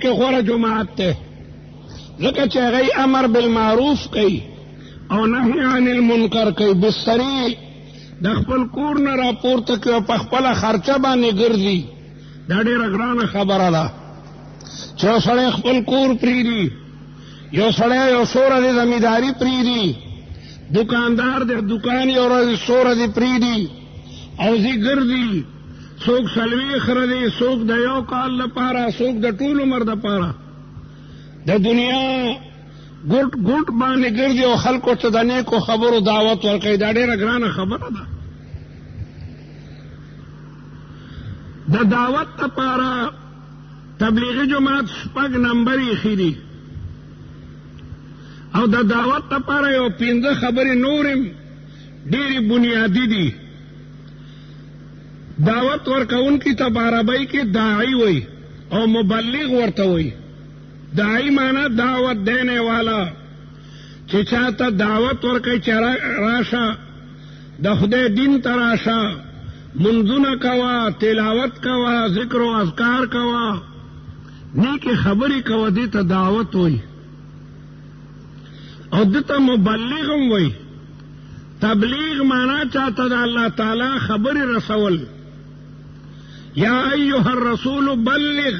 کې غوره جماعت ته ځکه چې هغوی امر بالمعروف کوي او نهی عن المنکر کوي. بسترې د خپل کور نه راپورته کوي او په خپله خرچه باندې ګرځي. دا ډېره ګرانه خبره ده چې یو سړی خپل کور پرېږدي، یو سړی یو څو ورځې زمینداري پرېږدي، دکاندار د دکان you ورځې څو ورځې پرېږدي O ځي ګرځي. څوک 40 ورځې، څوک the you call لپاره، څوک د ټول عمر دپاره د دنیا ګوټ ګوټ باندې ګرځي او خلکو ته د نیکو خبرو دعوت ورکوي. دا ډېره ګرانه خبره ده. د دعوت لپاره تبلیغي جماعت 6 نمبر ایښي دي او د دعوت لپاره یو 5 خبرې نورم ډېرې بنیادي دي. دعوت ورکوونکي ته په عربۍ کې داعی وایي او مبلغ ورته وایي. داعی مانا دعوت دینے والا، چې چاته دعوت ورکوي چې راشه د خدای دین ته راشه، منځونه کوه، تلاوت کوه، ذکر و اذکار کوه، نیکې خبرې کوه، دې ته دعوت وایي. او دته مبلغ هم وایي. تبلیغ مانا چاته د الله تعالی خبرې رسول. یا ایها الرسول بلغ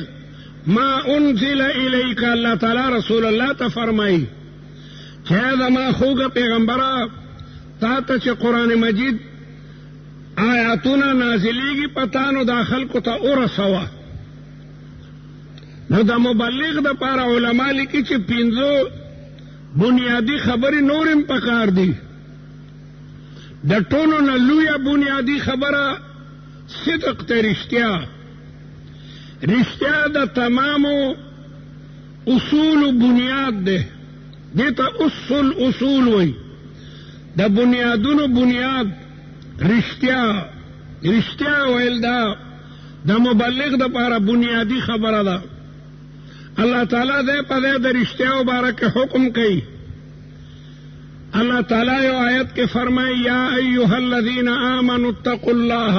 ما انزل الیک. اللہ تعالی رسول اللہ تا فرمائی چه زما خوږه پیغمبره تا ته چې قرآن مجید آیاتونه نازلیږي پتا نو دا خلکو ته ورسوه. نو د مبلغ دپاره علما لیکي چې 5 بنیادی خبرې نورم پکار دي. د ټولو نه لویه بنیادی خبره صدق ته رښتیا. رښتیا د تمامو اصول بنیاد ده. دیتا اصول وی د بنیادونو بنیاد رښتیا. رښتیا ویل دا د مبلغ د پاره بنیادی خبره ده. الله تعالی دې په دې د رښتیا مبارک حکم کوي. اللہ تعالی یو آیت کے فرمائے یا ایها الذین آمنوا اتقوا اللہ.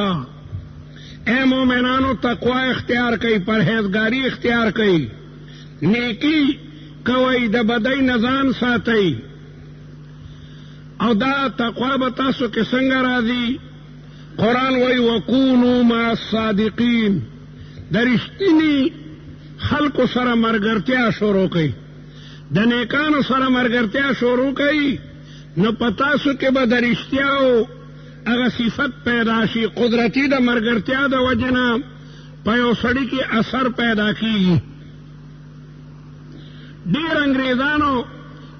اے مومنانو تقوی اختیار کئی، پرہیزگاری اختیار کئی، نیکی کوئی، د بدی نظام ساتئی. او دا تقوی بتاسو کے سنگ راضی قرآن وی وکونوا مع الصادقین. د رښتینی خلقو سره مرګرتیا شروع کئی، د نیکانو سره مرګرتیا شروع کئی. نو پتاسو کے با د رښتیاو اگر صفت پیدا شي، قدرتی دا مرګرتیا دا وجنا په یو سړي کې اثر پیدا کیږي. ډېر انګریزانو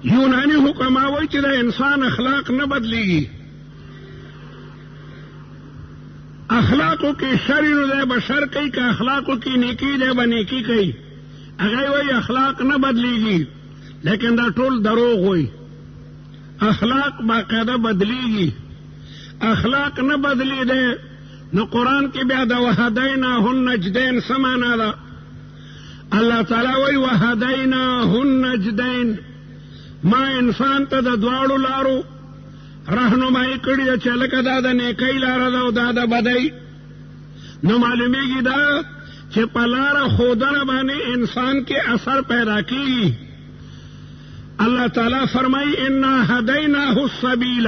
یونانی حکما وایي چې د انسان اخلاق نه بدلیږي. اخلاقو کې شر نو دی به شر کوي، که اخلاقو کې نیکی دی به نیکی کوي. هغه وایي اخلاق نه بدلیږي، لیکن دا ټول دروغ وایي. اخلاق باقاعده بدلیږي. اخلاق نه بدلی ده. نو قرآن کې بیا د وهدیناه النجدین څه معنا ده؟ الله تعالی وایي وهدیناه النجدین، ما انسان ته د دواړو لارو رهنمایي کړې ده چې لکه دا د نیکۍ لاره ده او دا د بدۍ. نو معلومیږي دا چې په لاره ښودنه باندې انسان کې اثر پیدا کیږي. اللہ تعالی فرمائی انا هدیناه السبیل.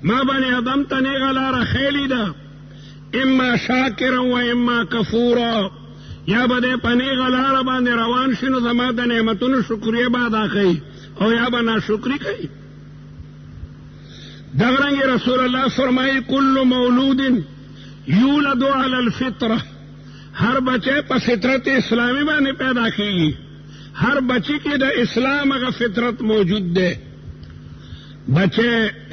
ما بنی آدم ته نیغه لاره خیلی ده، اما شاکرا و اما کفورا. یا به دې په نیغه لاره باندې روان شي نو زما د نعمتونو شکریه به ادا کوي او یا به ناشکري کوي. دغرنګې رسول الله فرمایي کل مولود یولد علی الفطره. هر بچه په فطرت اسلامی باندې پیدا کیږي. ہر بچی کی دا اسلام اگر فطرت موجود دے. بچے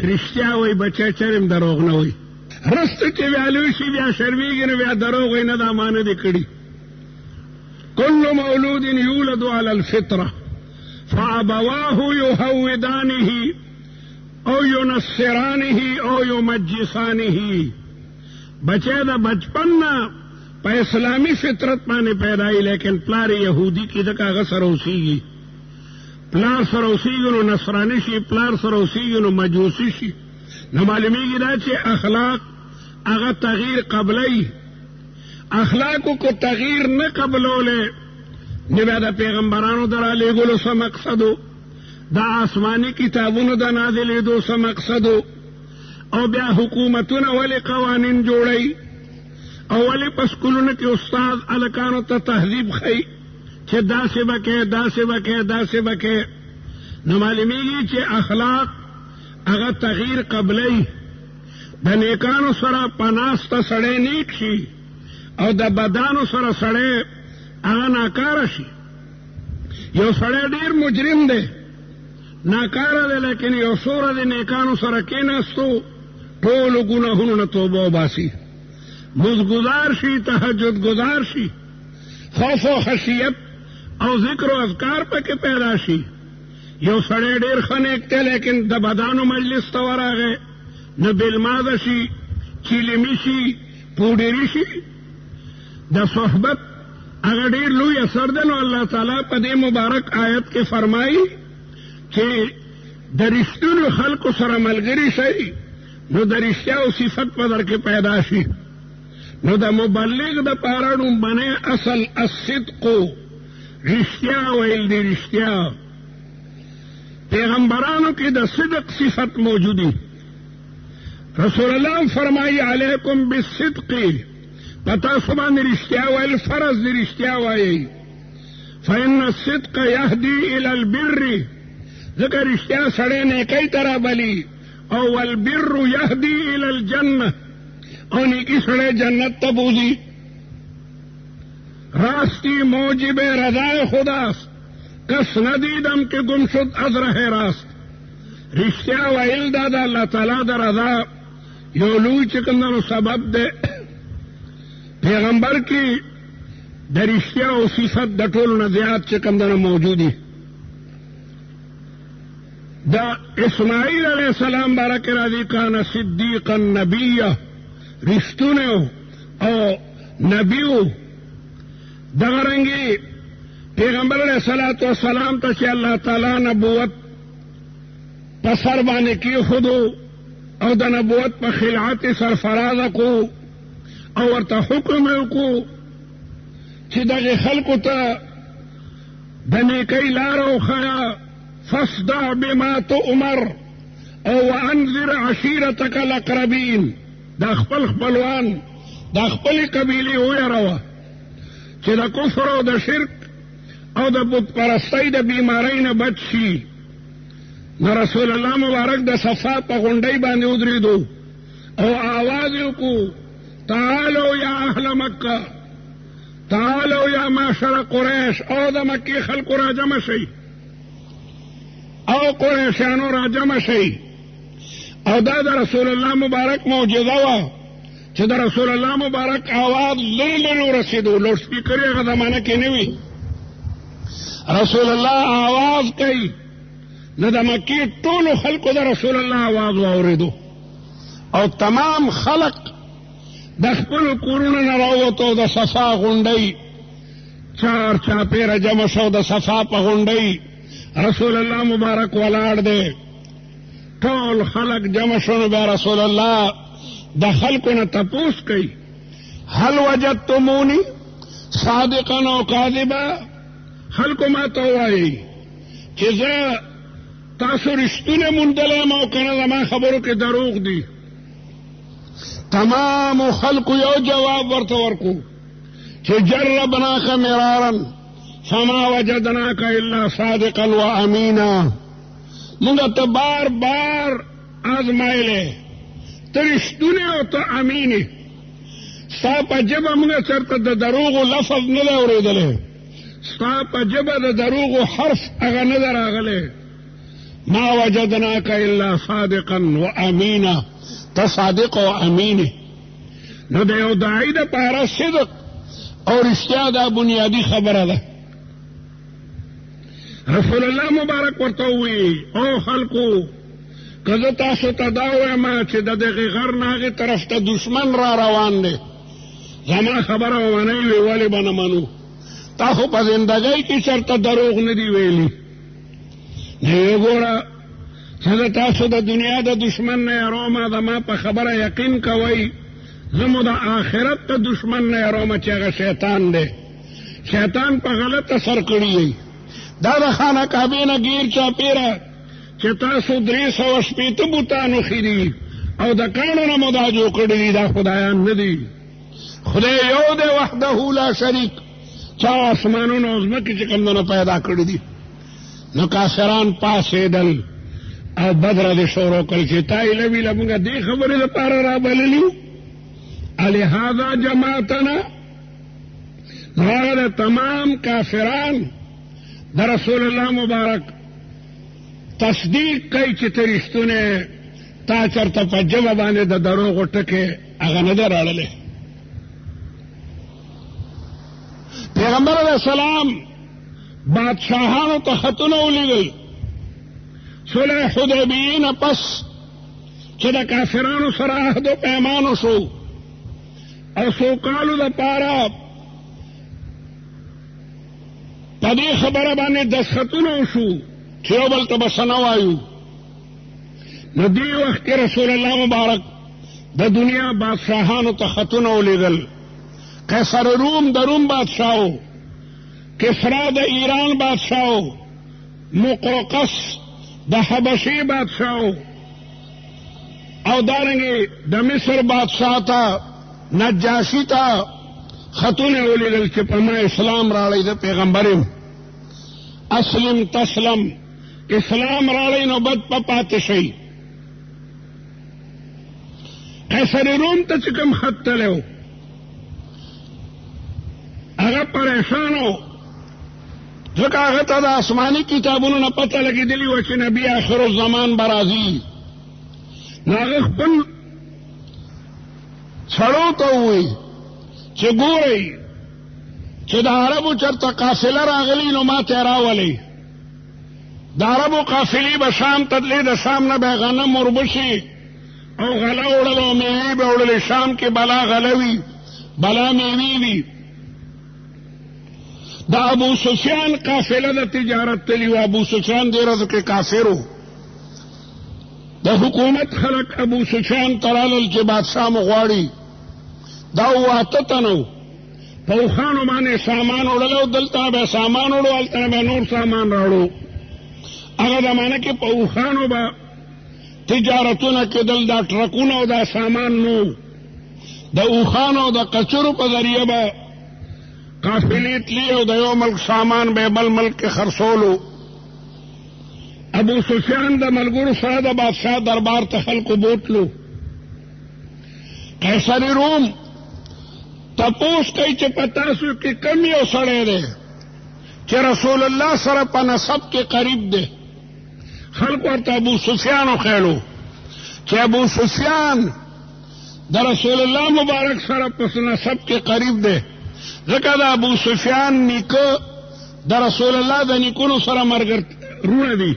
رشتہ ہوئی، بچے چرم دروغ نہ ہوئی. رست کے ویلوشی بیا شرمیگی نہ بیا دروغ ہوئی نہ دا مانے دکڑی. کل مولود یولد علی الفطرہ فابواہ یہودانہ او ینصرانہ او یمجسانہ. بچے دا بچپن نہ پا اسلامی فطرت پانے پیدائی، لیکن پلار یہودی کی دکا غا سروسی گی، پلار سروسی گی نو نصرانی شی، پلار سروسی گی نو مجوسی شی. نو معلومی گی دا چے اخلاق اغا تغییر قبلی. اخلاقو کو تغییر نہ قبلو لے نه بیا د پیغمبرانو د رالېږلو څه مقصد و، د آسماني کتابونو د نازلېدو څه مقصد و، او بیا حکومتونه ولې قوانین جوړوي او ولې په سکولونو کې استاد هلکانو ته تهذیب ښیي چې داسې به کې داسې به کې داسې به کې، نو معلومیږي چې اخلاق هغه تغییر قبلی. د نیکانو سره په ناسته سړی نیک شي او د بدانو سره سړی هغه ناکاره شي. یو سړی ډیر مجرم دی، ناکاره دی، لیکن یو سوره د نیکانو سره کېناستو ټولو ګناهونو نه توبه وباسي، مزګزار شي، تهجد گزار شي، خوف و خشیت او ذکر و اذکار پکې پیدا شي. یو سړی ډیر ښه نیک دی، لیکن د بدانو مجلس ته ورغی نو بېلمازه شي، چیلمي شي، پوډري شي. د صحبت هغه ډیر لوی اثر دی. نو الله تعالی په دې مبارک آیت کې فرمایي چې د رښتینو خلکو سره ملګري شئ نو د رښتیاو صفت په در کې پیدا شي. نو د مبلغ د پاره ډومبنی اصل الصدق، رښتیا ویل دی، رښتیا. پیغمبرانو کې د صدق صفت موجودی. رسول الله فرمایي علیکم بالصدق، پتا سبحان رښتیا ویل فرض دی، رښتیا وایي. فإن الصدق يهدي إلى البر، ذکر رښتیا سړی نیکۍ ته رابلي، او والبر يهدي إلى الجنة، او نیکی سړی جنت ته بوځي. راستی موجب رضای خداست، کس ندیدم که گم شد از ره راست. رښتیا ویل دا د الله تعالی د رضا یو لوی چې کوم سبب دی. پیغمبر کې د رښتیا او صفت د ټولو نه زیات چې کوم دنه موجودي. د اسماعیل علیه السلام بارک راځي کان صدیقا نبیه، رښتونه او نبیو. دغه رنګې پیغمبر علیه الصلاة والسلام ته چې الله تعالی نبوت په سر باندې کېښودو او د نبوت په خلعت سرفرازه کو او ورته حکم یې وکړو چې دغې خلکو ته د نیکۍ لاره وښیه، فاصدع بما تؤمر او وانذر عشیرتک الاقربین. دا خپل خپلوان د خپلې قبیلې ویروه چې د کفر او د شرک او د بت پرستۍ د بیمارۍ نه بچ شي. نو رسول الله مبارک د صفا په غونډۍ باندې ودرېدو او آواز یې وکړو تعالوا یا اهل مکه، تعالوا یا معشر قریش، او د مکې خلکو را جمع شئ او قریشیانو را جمع شئ. او دا د رسول الله مبارک معجزه وه چې د رسول الله مبارک آواز لرې لرې ورسېدو. لوډ سپیکر یې هغه زمانه کې نه وي. رسول الله آواز کوي نو د مکې ټولو خلکو د رسول الله آواز واورېدو او تمام خلق د خپلو کورونو نه راووتو. د صفا غونډۍ چار چاپېره جمع شو، د صفا په غونډۍ رسول الله مبارک ولاړ دی. ټول خلق جمع شو. نو بیا رسول الله د خلکو نه تپوس کوي هل وجدتمونی صادقا او کاذبا. خلکو ما ته ووایي چې زه تاسو رښتونه موندلی یم او که نه زما خبرو کې دروغ دي. تمامو خلقو یو جواب ورته ورکو چې جربناک مرارا فما وجدناک الا صادقا و امینا. مونږ ته بار بار آزمایلی، ته رښتونې او ته امینې. ستا په ژبه مونږ چېرته د دروغو لفظ نه دی اورېدلی، ستا په ژبه د دروغو حرف هغه نه دی راغلی. ما وجدناک الا صادقا و امینا، ته صادق او امینې. نو د یو داعي دپاره صدق او رښتیا دا بنیادي خبره ده. رسول الله مبارک ورته ووایي او خلکو که زه تاسو ته دا ووایم چې د دغې غر نه هغې طرف ته دشمن را روان دی، زما خبره ومنئ وی ولې به نه منو؟ تا خو په زندګۍ کې چېرته دروغ نه دي ویلي. نو یې ګوره چې زه تاسو د دنیا د دشمن نه یرومه، زما په خبره یقین کوئ. زه مو د آخرت د دشمن نه یرومه چې هغه شیطان دی شیطان په غلط اثر کړی دا د خانه کعبې نه غیر چاپیره چې تاسو 360 بوتانو خېری او د کانو نه مدا جوړ کړی دا خدایان نه دي خدای یو دی وحده لا شریک چا اسمانونو او ځمکې چې کوم نه پیدا کړی دي نو کافران پاسېدل او بدر دې شروع کړ چې تای لوي لمونږه دې خبرې لپاره را بللیو الهذا جماعتنا هغه تمام کافران د رسول الله مبارک تصدیق کوي چې ترشتونه تا چرته په جواب باندې د دروغ ټکه هغه نه دراړلې پیغمبر علیہ السلام بادشاہانو ته خطونه ولیږل صلح حدیبیې نه پس چې د کافرانو سره عهد و پیمان وشو او څو کالو دپاره په دې خبره باندې دستخطونه وشو چې یو بل ته به څه نه وایو نو دې وخت کې رسول الله مبارک د دنیا بادشاہانو ته خطونه ولیږل قیصر روم د روم بادشاہو کسرا د ایران بادشاہو مقوقس د حبشي بادشاہو او دارنګې د مصر بادشاہ ته نجاشي ته خطونه ولیږل چې په ما اسلام راړی د پیغمبریم اسلم تسلم اسلام راړی نو بد په پاتې شي قیصر روم ته چې کوم خط تلو هغه پریشانو ځکه هغه ته د آسماني کتابونو نه پته لګېدلې وه چې نبي آخر الزمان به راځي نو هغه خپل سړو ته ووایي چې ګورئ چې د عربو چرته قافله راغلی نو ما ته راولئ د عربو قافلې به شام ته تلې د شام نه به غنم وربشي او غله وړل او میوې به وړلې شام کې بلا غله وي بلا میوې وي د ابو سفیان قافله د تجارت تلی و ابو سفیان دې ورځو کې کافر و د حکومت خلک ابو سفیان ترالل چې بادشاه مو غواړي دا واته تنو په اوښانو باندې سامان وړلو دلته به سامان وړو هلته به نور سامان راوړو هغه زمانه کې په اوښانو به تجارتونه کېدل دا ټرکونه او دا سامان نو د اوښانو او د کچرو په ذریعه به قافلې تلي او د یو ملک سامان به بل ملک کې خرڅولو ابو سفیان د ملګرو سره د بادشاه دربار ته خلکو بوتلو قیصر روم تپوس کوي چې په تاسو کې کم یو سړی دی چې رسول الله سره په نسب کې قریب دی خلکو ورته ابو سفیان وښیلو چې ابو سفیان د رسول الله مبارک سره په نسب کې قریب دی ځکه د ابو سفیان نیکه د رسول الله د نیکونو سره مرګرونه دي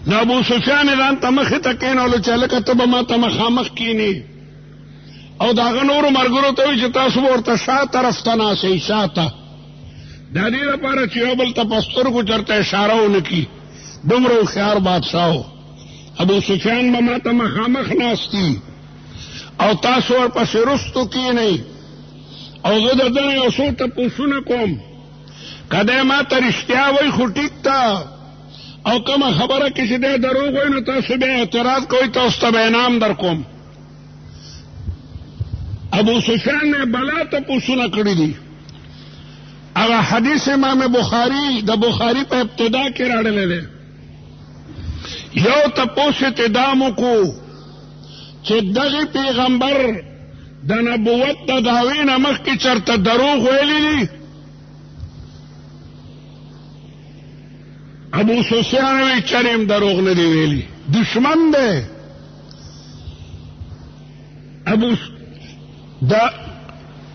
نو ابو سفیان ځان ته مخې ته کېنولو چې هلکه ته به ما ته مخامخ کېنې او د هغه نورو ملګرو ته وایي چې تاسو به ورته شا طرف ته ناستئ شا ته د دې لپاره چې یو بل ته په سترګو چېرته اشاره ونه کړي دومره هوښیار بادشاه و ابو سفیان به ما ته مخامخ ناستي او تاسو ورپسې رستو کېنئ او زه د ده نه یو څو تپوسونه کوم که دی ما ته رښتیا وایي خو ټیک ته او کومه خبره کې چې دی دروغ وایي نو تاسو بیا اعتراض کوئ تاسو ته به انعام در کوم ابو سفیان نے بلا تپوسونه کړي دي هغه حدیث امام بخاری د بخاری په ابتدا کې راړلی دی یو تپوس ابتدامو کو چې دغه پیغمبر د نبوت د دعوی نه مخکې چرته دروغ ویلی دي ابو سفیان وی چریم دروغ نه دی ویلی دشمن دی ابو د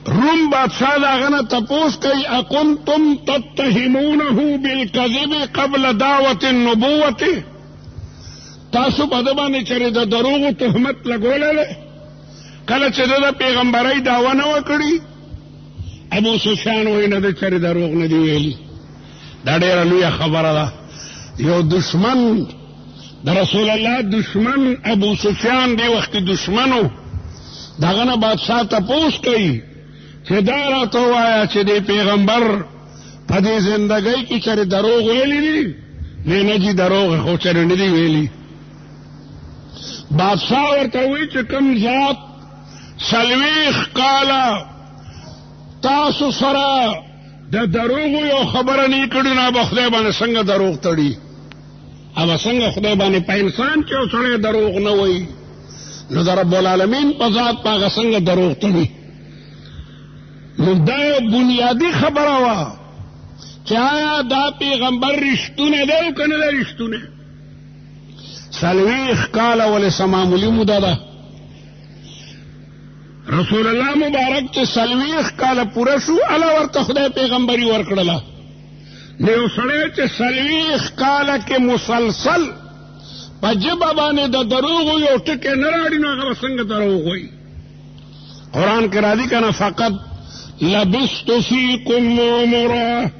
روم بادشاہ داغه نه تپوس کوي اکنتم تتهمونه بالکذب قبل دعوت النبوة تاسو په دې باندې چره د دروغ تهمت لګولل کله چې د پیغمبرۍ دعوه نه وکړي ابو سفیان وایي نه د چره دروغ نه دی ویلي دا ډېره لویه خبره ده یو دشمن د رسول الله دشمن ابو سفیان دی وخت دشمنو داغه نه بادشاہ تپوس کوي چې دا راته ووایه چې د پیغمبر په دې زندګۍ کې چېرې دروغ ویلي دي؟ نه جي دروغ خو چېرې نه دي ویلي. بادشاہ ورته وایي چې کوم ذات 40 کاله تاسو سره د دروغو یو خبره نه کړې، نه به خدای باندې څنګه دروغ تړي؟ او څنګه خدای باندې په انسان کې یو سړی دروغ نه وایي، نو د رب العالمین په ذات په هغه څنګه دروغ تړي؟ نو دا یو بنیادي خبره وه چې آیا دا پیغمبر رښتونه دی او که نه دی رښتونه؟ 40 کاله ولې څه معمولي موده ده؟ رسول الله مبارک چې 40 کاله پوره شو الله ورته خدای پیغمبري ورکړله. نو یو سړی چې 40 کاله کې مسلسل په ژبه باندې د دروغو یو ټکی نه راړي، نو هغه به څنګه دروغ وایي؟ قرآن کې راځي که نه فقط لبست فیکم عمرا،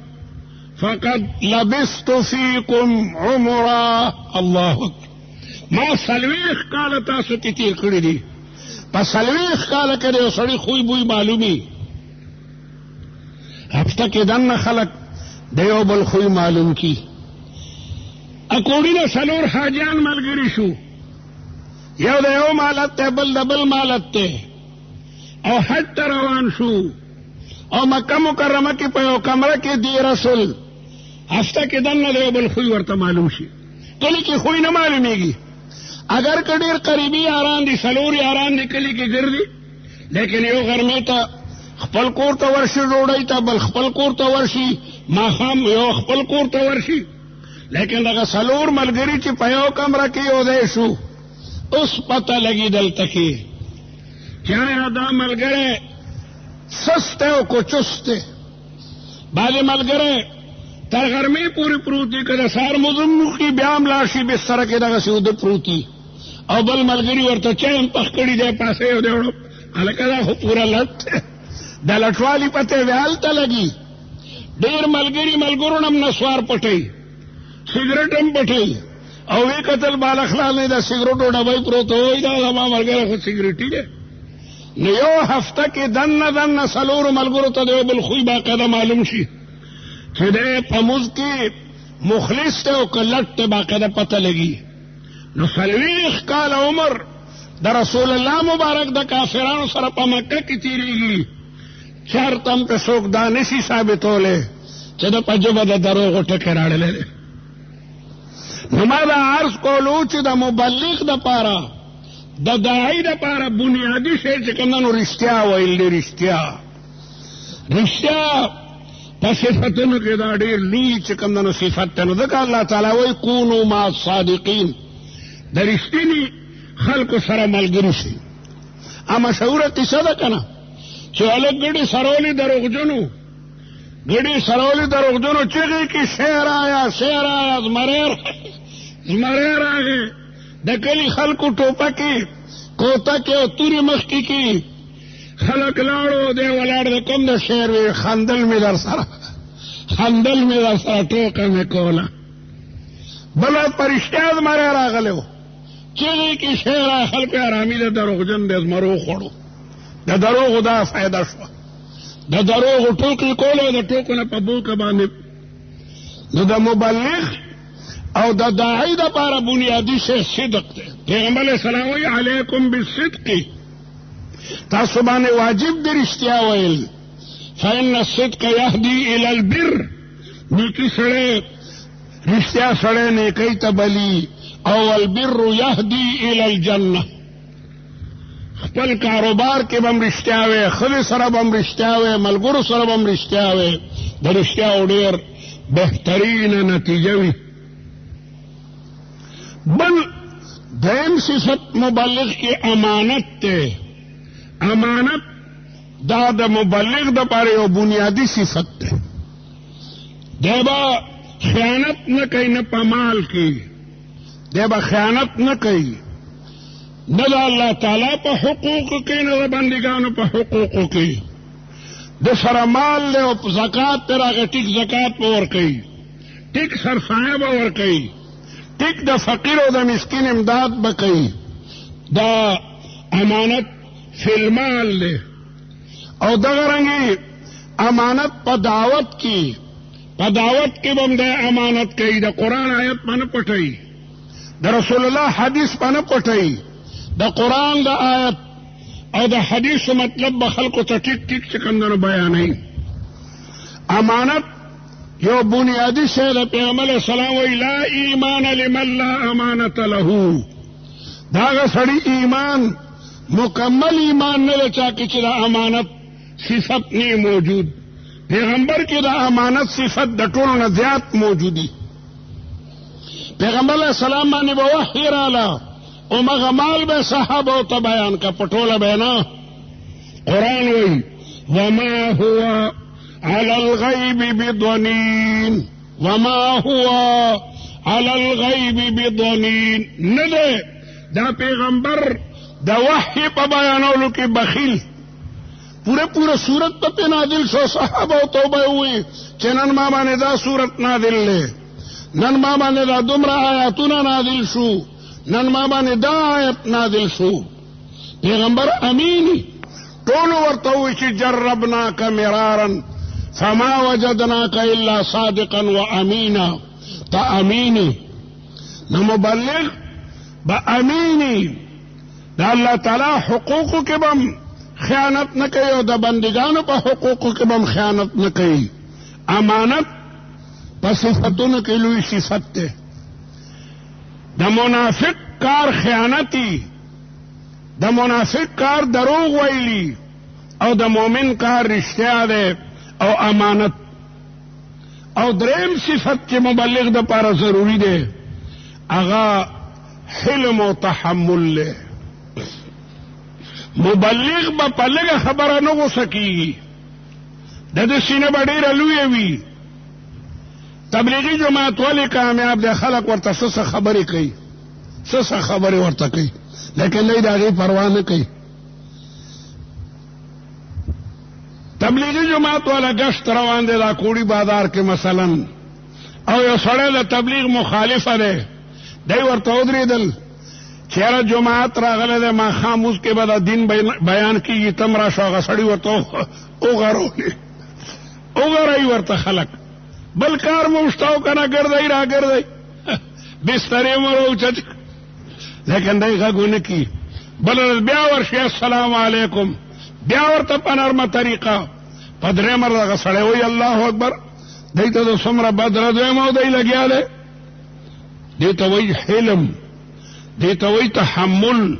فقط لبست فیکم عمرا. الله اکبر، ما 40 کاله تاسو کې تیر کړي دي. په 40 کاله کې د یو سړي خوی بوی معلومي. هفته کې دننه خلک د یو بل خوی معلوم کی. اکوړي نه 4 حاجیان ملګري شو، یو د یو مالت ته بل د بل مالت ته، او حج ته روان شو او مکه مکرمه کې په یو کمره کې دی رسول. هفته کې دننه د یو بل خوی ورته معلوم شي. کلی کې خوی نه معلومیږي، اگر که ډېر قریبي یاران دي، 4 یاران دي کلی کې ګرځي، لیکن یو غرمې ته خپل کور ته ورشي، ډوډۍ ته بل خپل کور ته ورشي، ماښام یو خپل کور ته ورشي. لیکن دغه 4 ملګري چې په یو کمره کې یو ځای شو، اوس پته لګي دلته کې چې آیا دا ملګری سست دی او که چست دی. بعضې ملګری تر غرمې پورې پروت دی، که د سهار مزم وکړي بیا هم لاړ شي بستره کې دغسې اوده پروت وي، او بل ملګري ورته چای هم پخ کړي دی، پاسې یو دی وړو. هلکه دا خو پوره لټ دی، د لټوالي پته یې هلته لګي. ډېر ملګري ملګرو نه هم نسوار پټوي، سګرټ هم پټوي، او وی کتل بالخلال نه د سګرټو ډبی پروت وایي دا زما ملګری خو سګرټي دی. نو یو هفته کې دننه 4 ملګرو ته د یو بل خوی باقاعده معلوم شي چې دی په مز کې مخلص دی او که لټ دی، باقاعده پته لګي. نو 40 کاله عمر د رسول الله مبارک د کافرانو سره په مکه کې تېرېږي، چېرته هم پې څوک دا نشي ثابتولی چې د په ژبه د دروغو ټکی راړلی دی. نو ما دا عرض کولو چې د مبلغ دپاره، د داعي دپاره بنیادي شی چې کوم نو رښتیا ویل دی. رښتیا په صفتونو کې دا ډېر لوی چې کوم نو صفت دی. نو ځکه الله تعالی وایي کونو مع الصادقین، د رښتیني خلکو سره ملګري شي. مشهوره قصه ده که نه چې هلک ګډې سرولې دروغجنو چغې کې شعر آیا زمری راغې، د کلي خلکو ټوپکې کوتکې او تورې مخکې کې خلک لاړو، دی ولاړ د کوم د شعر وی خندل مې در سره ټوکه مې کوله. بله په رښتیا زمری راغلی و، چغې کې شعر آیا، خلکو ارامي د دروغجن د زمرو خوړو. د دروغو دا فایده شوه، د دروغو ټوکې کولو، د ټوکو نه په بوکه باندې. نو د مبلغ او د داعي دپاره بنیادي شی صدق دی. پیغمبر علیه السلام وایي علیکم بالصدق، تاسو باندې واجب دی رښتیا ویل. فإن الصدق یهدي الی البر، نیکي سړی رښتیا سړی نیکۍ ته بلي، او البر یهدي الی الجنه. خپل کاروبار کې به هم رښتیا وی، ښځې سره به هم رښتیا وی، ملګرو سره به هم رښتیا وی، د رښتیاو ډېر بهترینه نتیجه وي. بل دیم صفت مبلغ کې امانت دی. امانت دا د مبلغ دپاره یو بنیادي صفت دی. دی به خیانت نه کوي، نه په مال کې دی به خیانت نه کوي، نه د الله تعالی په حقوقو کې، نه د بندګانو په حقوقو کې. د سره مال دی او زکات پې راغی، ټیک زکات به ورکوي، ټیک سرسایه به ورکوي، ټیک د فقیر او د مسکین امداد به کوي. دا امانت فی المال دی. او دغه رنګي امانت په دعوت کې بم د امانت کوي، د قرآن آیت باندې پټي، د رسول الله حدیث باندې پټي، د قرآن د آیت او د حدیث مطلب به خلکو ته ټیک ټیک چې کمدنو بیانوي. امانت یو بنیادی شی د پیغمبر علیه السلام وی لا ایمان لمن لا امانت له. داغه سړی ایمان مکمل ایمان نه چا کې چې د امانت صفت نه موجود. پیغمبر کې د امانت صفت د ټولو نه زیات موجودی. پیغمبر علیه السلام باندې به وحی رااله او مغه مال به صحابه ته بیان کا پټوله بینا. قرآن وی وما هو على الغيب بضنين، وما هو على الغيب بضنين. نه دا پیغمبر د وحی په بیانولو کې بخیل. پورے صورت په نازل شو، صحابه او توبه وي چې نن ما باندې دا صورت نازل لې، نن ما باندې دا دومره آیاتونه نازل شو، نن ما باندې دا آیت نازل شو. پیغمبر امینی ټول ورته وي چې جربناک مرارا فما وجدناك الا صادقا وامينا. تا اميني نو مبلغ با اميني دا الله تعالی حقوقو کې بم خیانت نه کوي او د بندگانو په حقوقو کې بم خیانت نه کوي. امانت په صفتونو کې لوی صفت ده. د منافق کار خیانتي، د منافق کار دروغ ویلی، او د مؤمن کار رښتیا ده او امانت. او دریم صفت چې مبلغ د پاره ضروری ده هغه حلم او تحمل له. مبلغ به په لږه خبره نه غوسه کیږي، د سینه به ډېره لویه وي. تبلیغي جماعت ولې کامیاب دی؟ خلک ورته څه خبرې کوي، څه خبرې ورته کوي، لیکن دی د هغې پروا نه کوي. تبلیغی جماعت والا گشت روان دی دا کوڑی بازار کې مثلا، او یو سړی د تبلیغ مخالفه دی، دی ورته ودرېدل چې یاره جماعت راغلی دی ماښام اوس کې به د دین بیان کېږي، تم راشه. هغه سړي ورته وغروي ورته خلک، بل کار مو شته او که نه ګرځئ را ګرځئ بسترې مو راوچت، لیکن دی غږ ونه کي. بل ورځ بیا ورشي السلام علیکم، بیا ورته په نرمه طریقه. په درېیمه ورځ هغه سړی وایي الله اکبر، دی ته د څومره بد رد وایم او دی لګیا دی. دی ته وایي حلم، دی ته وایي تحمل.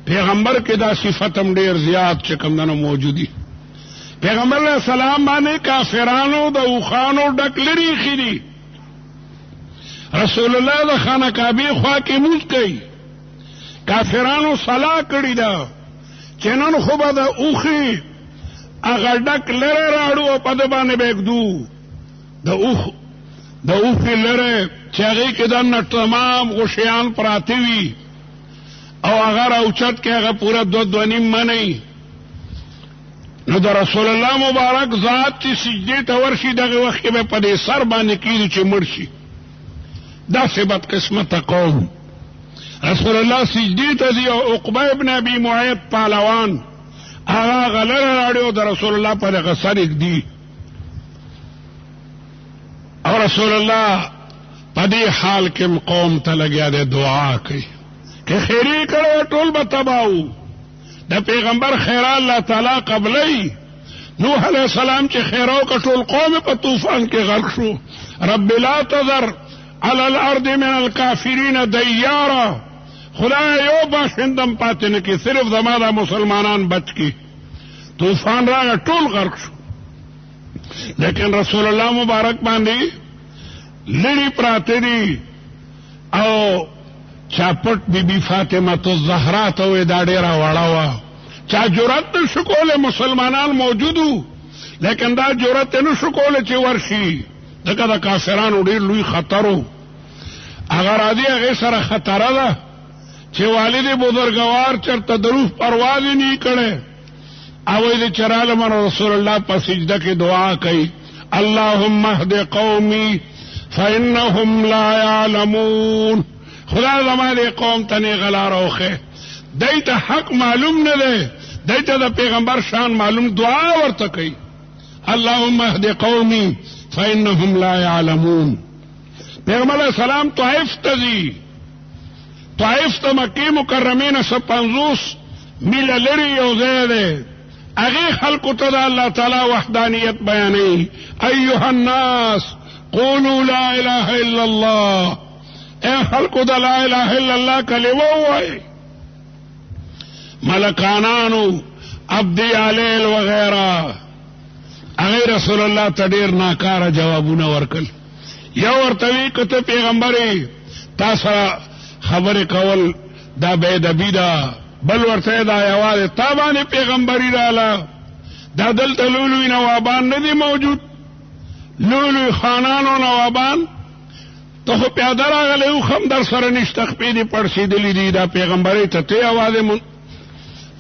پیغمبر کې دا صفت هم ډېر زیات چې کوم موجودي. پیغمبر علیه السلام باندې کافرانو د اوښانو ډک لرې ایښي دي. رسول الله د خانه کعبې خوا کې مونځ کوي، کافرانو صلاح کړې ده چې نن خو به د اوښې هغه ډک لرې راړو او په ده باندې به ږدو. د اوښې لرې چې هغې کې دننه تمام غوښیان پراته وي او هغه راوچت کې هغه پوره 2.5 منی. نو د رسول الله مبارک ذات چې سجدې ته ورشي دغه وخت کې به په دې سر باندې کېږي چې مړ شي. داسې بدقسمته قوم. رسول الله سجدې ته ځي او عقبه ابن ابي معيط پهلوان هغه غلره راړي او د رسول الله په دغه سر ږدي، او رسول الله په دې حال کې قوم ته لګیا دی دعا کوي که خیری کړو ټول به تباو. د پیغمبر خیره الله تعالی قبلی. نوح علیہ السلام چې خیره وکړه ټول قوم په طوفان کې غرق شو. رب لا تذر على الارض من الكافرين دیارا، خدای یو باشندم پاتې نه کې، صرف زما دا مسلمانان بچ کی. طوفان راغی ټول غرق شو، لیکن رسول الله مبارک باندې لړی پراته دي. او چاپټ بی بی فاطمه الزهرا ته وې دا ډېره وړه وه، چا جرأت نه شو کولی، مسلمانان موجودو لیکن دا جرأت نه شو کولی چې ورشي، ځکه د کافرانو ډېر لوی خطر و. هغه راځي هغې سره خطره ده چې والد بزرګوار چېرته د روح پرواز یې نه کړی، او وایي چې رالم رسول الله په سجده کې دعا کوي اللهم اهد قومي فانهم لا يعلمون. خدا زما دې قوم ته نیغه لاره وښیه، دی ته حق معلوم نه دی، دایته د پیغمبر شان معلوم دعا ورته کوي اللهم اهد قومي فانهم لا يعلمون. پیغمبر علیہ السلام طائف ته ځي، طائف ته مکې مکرمې نه 150 میله لرې یو ځای دی، هغې خلکو ته د الله تعالی وحدانیت بیانوي. ایها الناس قولوا لا اله الا الله، اے خلکو د لا اله الا الله کلمه ووایئ. ملکانانو عبدی علیل وغیره هغه رسول الله ته ډیر ناکاره جوابونه ورکل. یو ورته وی کته پیغمبري تا سره خبرې کول دا بے ادبي ده، بل ورته دا یوازې تا باندې پیغمبري رااله، دا دلته لولوی نوابان نه دي موجود، لولوی خانان او نوابان ته خو پیاده راغلی او خم در سره نشته، خپې دې پړسېدلي دي، دا پیغمبري ته ته یوازې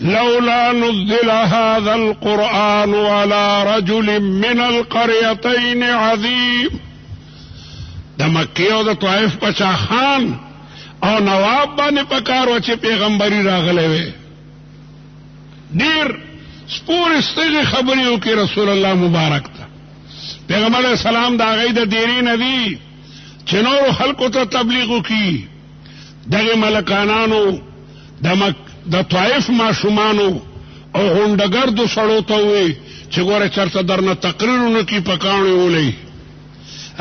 لولا نزل هذا القرآن على رجل من القريتين عظيم. د مکې او د طائف پچا خان او نواب باندې پکار و چې پیغمبري راغلی وي. ډیر سپور استغه خبرې وکړي رسول الله مبارک ته. پیغمبر علیہ السلام دا غي د ډیری ندی چې نور خلکو ته تبلیغ وکړي. دغه ملکانانو د طائف ماشومانو او غونډګردو سړو ته وي چې ګوره چرته درنه تقریرونه کې پکاڼې ولې.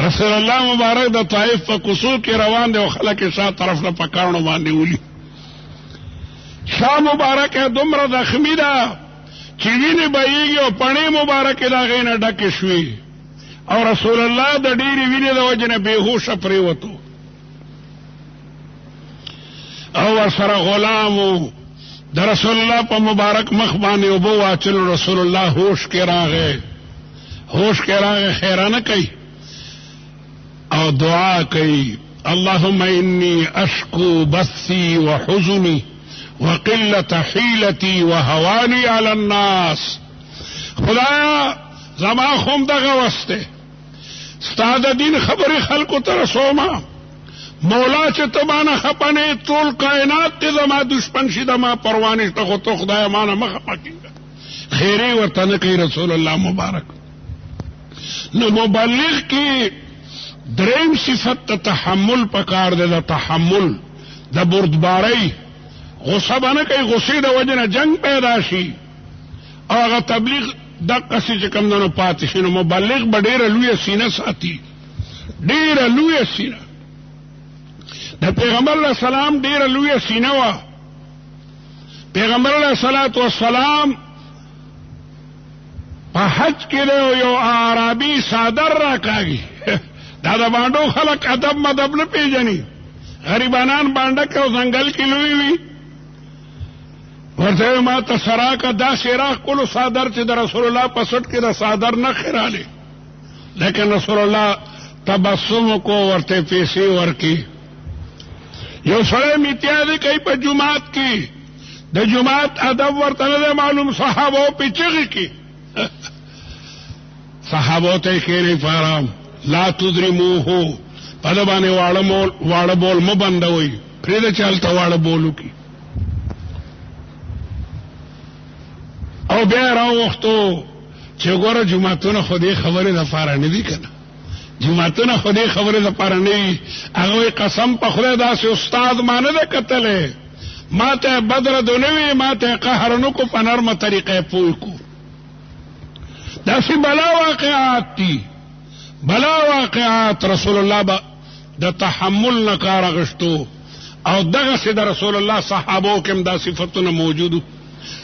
رسول الله مبارک د طائف په کوڅو کې روان دی او خلک یې شا طرف نه پکاڼو باندې ولي. شا مبارک دومره زخمي ده چې وینې بهیږي او پڼې مبارکې د هغې نه ډکې شوې او رسول الله د ډېرې وینې د وجې نه بېهوشه پرېوتو او ورسره غلام و. د رسول الله په مبارک مخ باندې اوبه واچلو. رسول الله هوش کې راغی خیرانه کوي او دعا کوي اللهم انی اشکو بثی وحزنی وقلة حیلتی وهوانی علی الناس. خدایا زما خوم دغه وسته ستا د دین خبرې خلکو ته رسومه، مولا چې ته مانه خپنې ټول کائنات ته زما دشمن شي، د ما پروا نشته، خو ته خدای مانه مه خپه کېږه. خیرې ورته نه کوي رسول الله مبارک. نو مبلغ کې دریم صفت ته تحمل پکار دی، د تحمل د بردبارۍ. غصه به نه کوي، غصې د وجې نه جنگ پیدا شي او هغه تبلیغ دقسې چې کوم دنو پاتې شي. نو مبلغ به ډېره لویه سینه ساتي، ډېره لویه سینه. د پیغمبر علیہ السلام ډیره لویه سینه وه. پیغمبر علیہ الصلوۃ والسلام په حج کې یو عربي صادر راکاږي. دا د باندو خلک ادب مدب نه پیژني، غریبانان باندې کې او ځنګل کې لوی وي. ورته ما ته سراکه دا سراخ کولو صادر چې د رسول الله په سټ کې د صادر نه خراله، لیکن رسول الله تبسم کو ورته پیسې ورکی. یو سړی میتیازي کوي په جماعت کې، د جماعت ادب ورته نه معلوم، صحابه په چغې کې صحابه ته کېږي فارام لا تدرموه، په دې باندې واړه بول مو بندوي، پرې چلته واړه بولو کې. او بیا راوختو چې ګوره جماعتونه خو دې خبرې دپاره نه دي که نه، جماعتونه خو دې خبرې دپاره نه وي. هغه قسم په خدای داسې استاد ما نه ده کتلی، ما ته بدره دو نه وي، ما ته قهر نه کو، په نرمه طریقه پوه کو. داسې بلا واقعات دي، بلا واقعات. رسول الله به د تحمل نه کار اخیستو او دغسې د رسول الله صحابو کې هم دا صفتونه موجودو،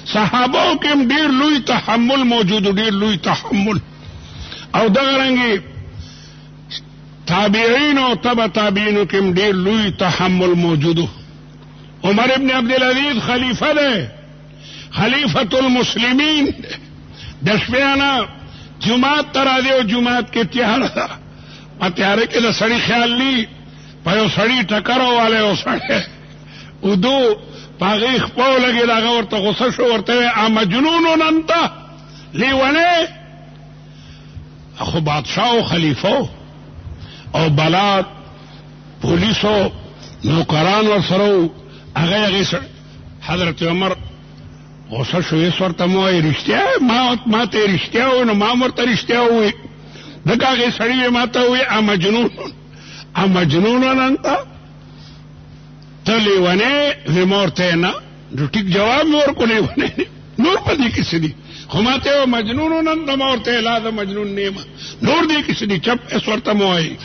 صحابو کې هم ډېر لوی تحمل موجودو، ډېر لوی تحمل. او دغه رنګې تابعین او تبع تابعینو کې هم ډېر لوی تحمل موجودو. عمر ابن عبدالعزیز خلیفه ده، خلیفة المسلمین. د شپې نه جماعت ته راځي او جماعت کې تیاره ده، په تیاره کې د سړي خیال ني په یو سړي ټکر والی او سړی ودو په هغې خپو لګېد، هغه ورته غصه شو، ورته وی امجنون انت لیونی. خو بادشاه او خلیفه او بلاد پولیسو نوکران ورسره هغه حضرت عمر غوسه شو یې ورته مو رښتیا ما ته رښتیا و نو ما ورته رښتیا ووی دغه هغې سړي ما ته ووی مجنون انت ته لیونی وی ما ورته نه نو ټیک جواب مې ورکړو لیونی نور په دې کې څه دي خو ما ته مجنون انت ما ورته لا د مجنون نه یم نور دې کې څه دي چپ اس ورته مو وایي